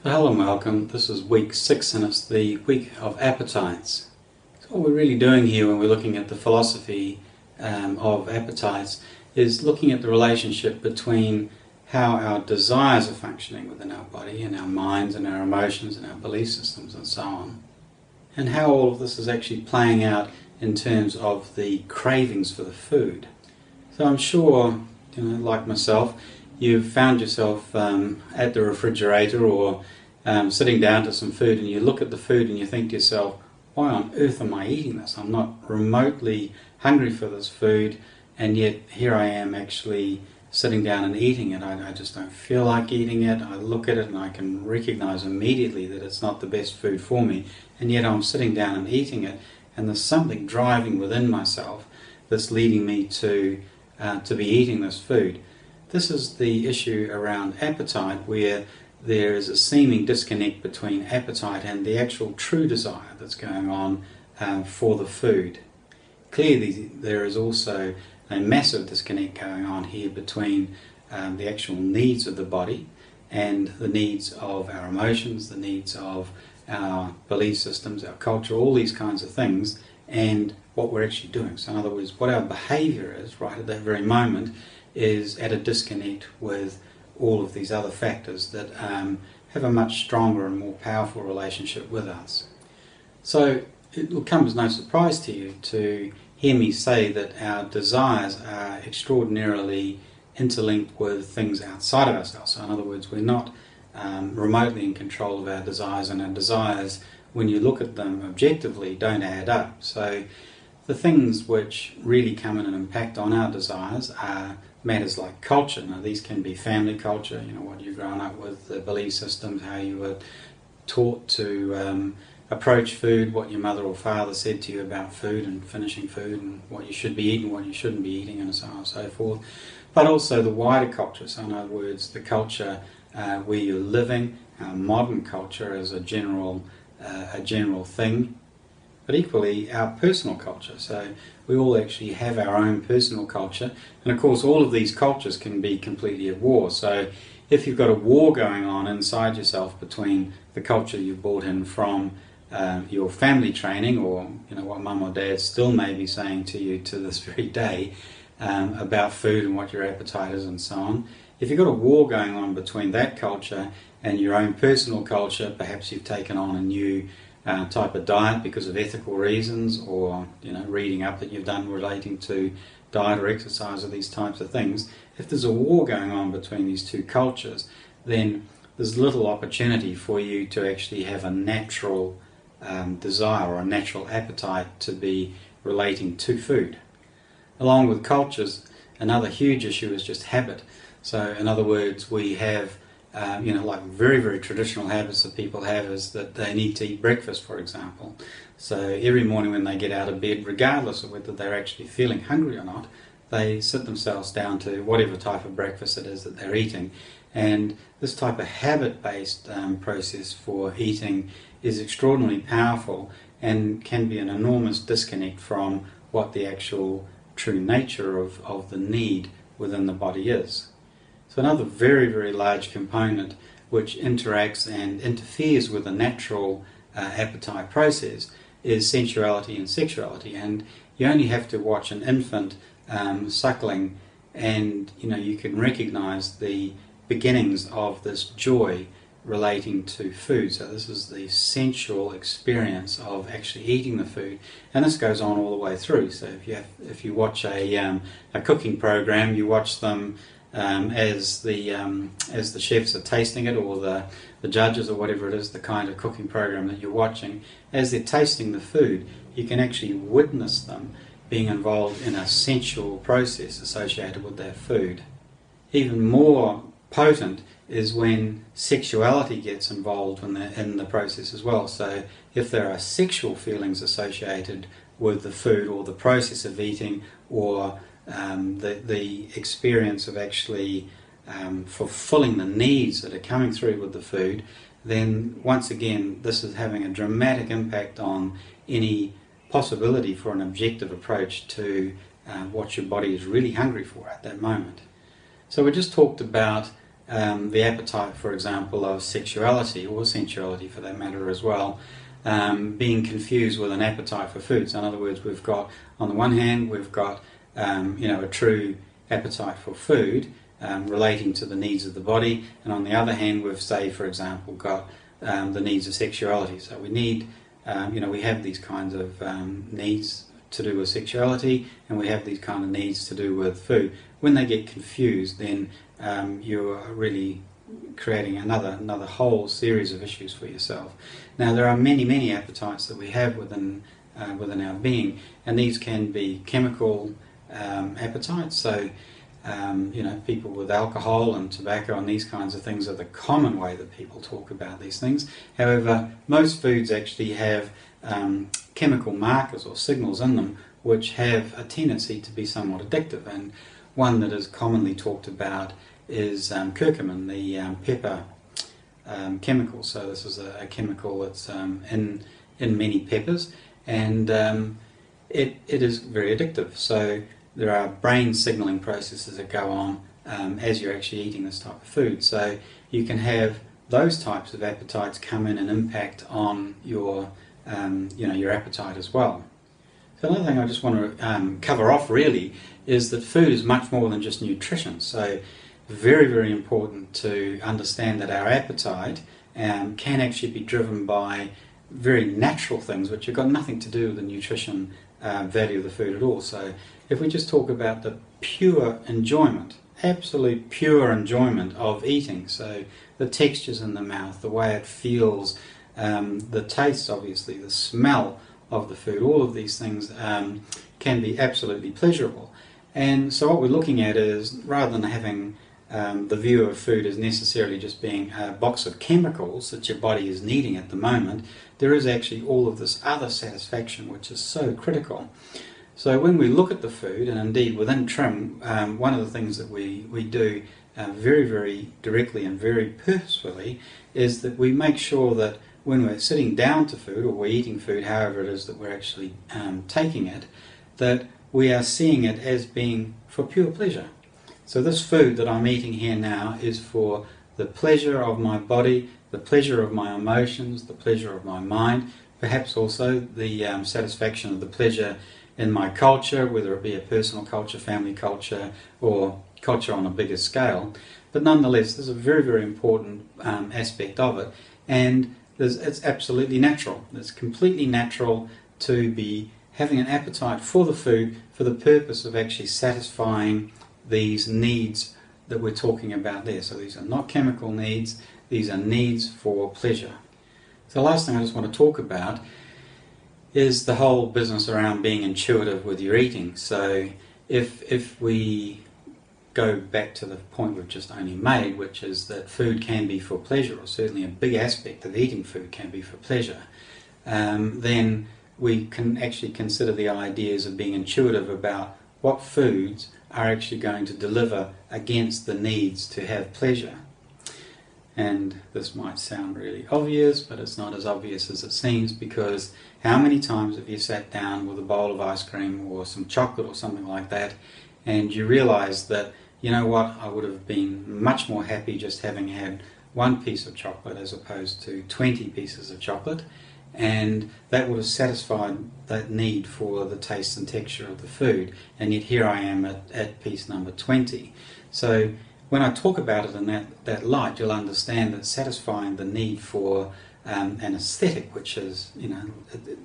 So hello and welcome. This is week 6 and it's the week of appetites. So what we're really doing here when we're looking at the philosophy of appetites is looking at the relationship between how our desires are functioning within our body and our minds and our emotions and our belief systems and so on, and how all of this is actually playing out in terms of the cravings for the food. So I'm sure, like myself, you've found yourself at the refrigerator or sitting down to some food, and you look at the food and you think to yourself, why on earth am I eating this? I'm not remotely hungry for this food, and yet here I am actually sitting down and eating it. I just don't feel like eating it. I look at it and I can recognize immediately that it's not the best food for me, and yet I'm sitting down and eating it, and there's something driving within myself that's leading me to be eating this food. This is the issue around appetite, where there is a seeming disconnect between appetite and the actual true desire that's going on for the food. Clearly there is also a massive disconnect going on here between the actual needs of the body and the needs of our emotions, the needs of our belief systems, our culture, all these kinds of things, and what we're actually doing. So in other words, what our behaviour is right at that very moment is at a disconnect with all of these other factors that have a much stronger and more powerful relationship with us. So it will come as no surprise to you to hear me say that our desires are extraordinarily interlinked with things outside of ourselves. So in other words, we're not remotely in control of our desires, and our desires, when you look at them objectively, don't add up. So the things which really come in and impact on our desires are matters like culture. Now these can be family culture, what you've grown up with, the belief systems, how you were taught to approach food, what your mother or father said to you about food and finishing food, and what you should be eating, what you shouldn't be eating, and so on and so forth. But also the wider culture, so in other words, the culture where you're living, our modern culture as a general thing, but equally our personal culture. So we all actually have our own personal culture, and of course all of these cultures can be completely at war. So if you've got a war going on inside yourself between the culture you've brought in from your family training, or what mum or dad still may be saying to you to this very day about food and what your appetite is and so on, if you've got a war going on between that culture and your own personal culture, perhaps you've taken on a new type of diet because of ethical reasons, or reading up that you've done relating to diet or exercise or these types of things. If there's a war going on between these two cultures, then there's little opportunity for you to actually have a natural desire or a natural appetite to be relating to food. Along with cultures, another huge issue is just habit. So in other words, we have like very, very traditional habits that people have is that they need to eat breakfast, for example. So every morning when they get out of bed, regardless of whether they're actually feeling hungry or not, they sit themselves down to whatever type of breakfast it is that they're eating. And this type of habit-based process for eating is extraordinarily powerful and can be an enormous disconnect from what the actual true nature of the need within the body is. So another very, very large component which interacts and interferes with the natural appetite process is sensuality and sexuality. And you only have to watch an infant suckling, and you can recognize the beginnings of this joy relating to food. So this is the sensual experience of actually eating the food, and this goes on all the way through. So if you watch a cooking program, you watch them as the chefs are tasting it, or the judges, or whatever it is, the kind of cooking program that you're watching, as they're tasting the food, you can actually witness them being involved in a sensual process associated with that food. Even more potent is when sexuality gets involved in the process as well. So if there are sexual feelings associated with the food or the process of eating, or the experience of actually fulfilling the needs that are coming through with the food, then once again this is having a dramatic impact on any possibility for an objective approach to what your body is really hungry for at that moment. So we just talked about the appetite, for example, of sexuality, or sensuality for that matter as well, being confused with an appetite for food. So in other words, we've got, on the one hand, we've got a true appetite for food relating to the needs of the body, and on the other hand, we've, say, for example, got the needs of sexuality. So we need, we have these kinds of needs to do with sexuality, and we have these kind of needs to do with food. When they get confused, then you're really creating another whole series of issues for yourself. Now, there are many appetites that we have within our being, and these can be chemical appetites. So people with alcohol and tobacco and these kinds of things are the common way that people talk about these things. However, most foods actually have chemical markers or signals in them which have a tendency to be somewhat addictive, and one that is commonly talked about is curcumin, the pepper chemical. So this is a chemical that's in many peppers, and it is very addictive. So there are brain signalling processes that go on as you're actually eating this type of food. So you can have those types of appetites come in and impact on your your appetite as well. So another thing I just want to cover off really is that food is much more than just nutrition. So very important to understand that our appetite can actually be driven by very natural things which have got nothing to do with the nutrition value of the food at all. So if we just talk about the pure enjoyment, absolute pure enjoyment of eating, so the textures in the mouth, the way it feels, the taste, obviously, the smell of the food, all of these things can be absolutely pleasurable. And so what we're looking at is, rather than having the view of food as necessarily just being a box of chemicals that your body is needing at the moment, there is actually all of this other satisfaction which is so critical. So when we look at the food, and indeed within TRIM, one of the things that we do very directly and very purposefully is that we make sure that when we're sitting down to food, or we're eating food, however it is that we're actually taking it, that we are seeing it as being for pure pleasure. So this food that I'm eating here now is for the pleasure of my body, the pleasure of my emotions, the pleasure of my mind, perhaps also the satisfaction of the pleasure in my culture, whether it be a personal culture, family culture, or culture on a bigger scale. But nonetheless, there's a very important aspect of it, and it's absolutely natural. It's completely natural to be having an appetite for the food for the purpose of actually satisfying these needs that we're talking about there. So these are not chemical needs, these are needs for pleasure. So the last thing I just want to talk about is the whole business around being intuitive with your eating. So if we go back to the point we've just only made, which is that food can be for pleasure, or certainly a big aspect of eating food can be for pleasure, then we can actually consider the ideas of being intuitive about what foods are actually going to deliver against the needs to have pleasure. And this might sound really obvious, but it's not as obvious as it seems, because how many times have you sat down with a bowl of ice cream or some chocolate or something like that, and you realize that, you know what, I would have been much more happy just having had one piece of chocolate as opposed to 20 pieces of chocolate, and that would have satisfied that need for the taste and texture of the food, and yet here I am at piece number 20. So when I talk about it in that light, you'll understand that satisfying the need for an aesthetic, which is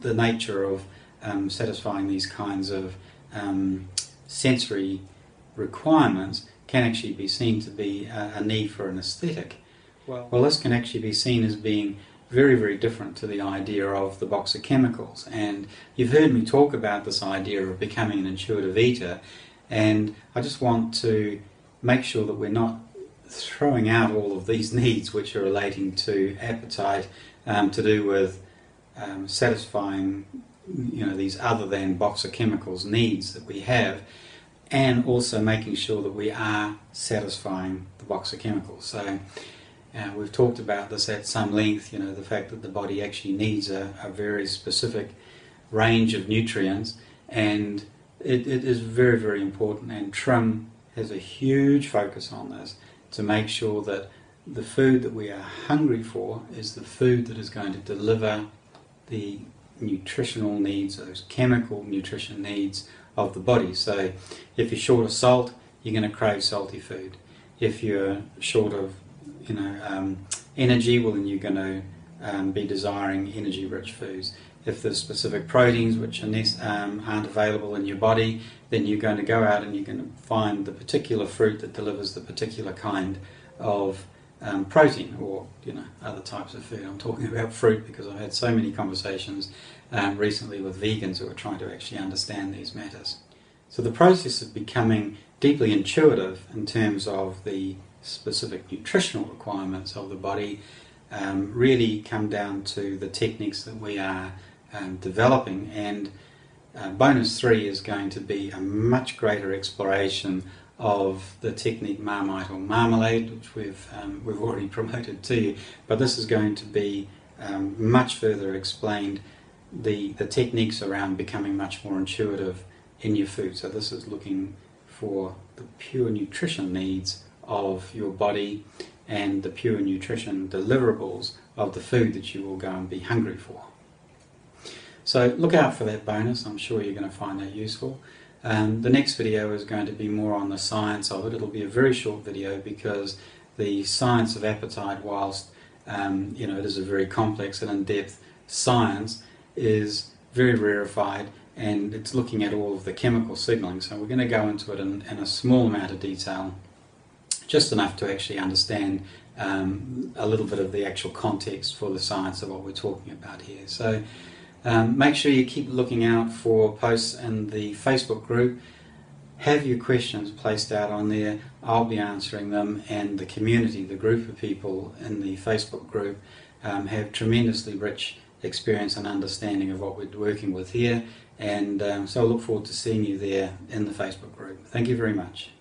the nature of satisfying these kinds of sensory requirements, can actually be seen to be a need for an aesthetic. Well, this can actually be seen as being very different to the idea of the box of chemicals. And you've heard me talk about this idea of becoming an intuitive eater, and I just want to make sure that we're not throwing out all of these needs which are relating to appetite, to do with satisfying these other than box of chemicals needs that we have, and also making sure that we are satisfying the box of chemicals. So we've talked about this at some length, the fact that the body actually needs a very specific range of nutrients, and it is very important, and TRIM has a huge focus on this, to make sure that the food that we are hungry for is the food that is going to deliver the nutritional needs, those chemical nutrition needs of the body. So if you're short of salt, you're going to crave salty food. If you're short of energy, well then you're going to be desiring energy-rich foods. If there's specific proteins which aren't available in your body, then you're going to go out and you're going to find the particular fruit that delivers the particular kind of protein, or other types of food. I'm talking about fruit because I've had so many conversations recently with vegans who are trying to actually understand these matters. So the process of becoming deeply intuitive in terms of the specific nutritional requirements of the body really come down to the techniques that we are developing, and bonus 3 is going to be a much greater exploration of the technique Marmite or Marmalade, which we've already promoted to you, but this is going to be much further explained, the techniques around becoming much more intuitive in your food. So this is looking for the pure nutrition needs of your body and the pure nutrition deliverables of the food that you will go and be hungry for. So look out for that bonus. I'm sure you're going to find that useful. The next video is going to be more on the science of it. It'll be a very short video because the science of appetite, whilst it is a very complex and in-depth science, is very rarefied, and it's looking at all of the chemical signaling. So we're going to go into it in a small amount of detail, just enough to actually understand a little bit of the actual context for the science of what we're talking about here. So make sure you keep looking out for posts in the Facebook group. Have your questions placed out on there. I'll be answering them, and the community, the group of people in the Facebook group, have tremendously rich experience and understanding of what we're working with here, and so I look forward to seeing you there in the Facebook group. Thank you very much.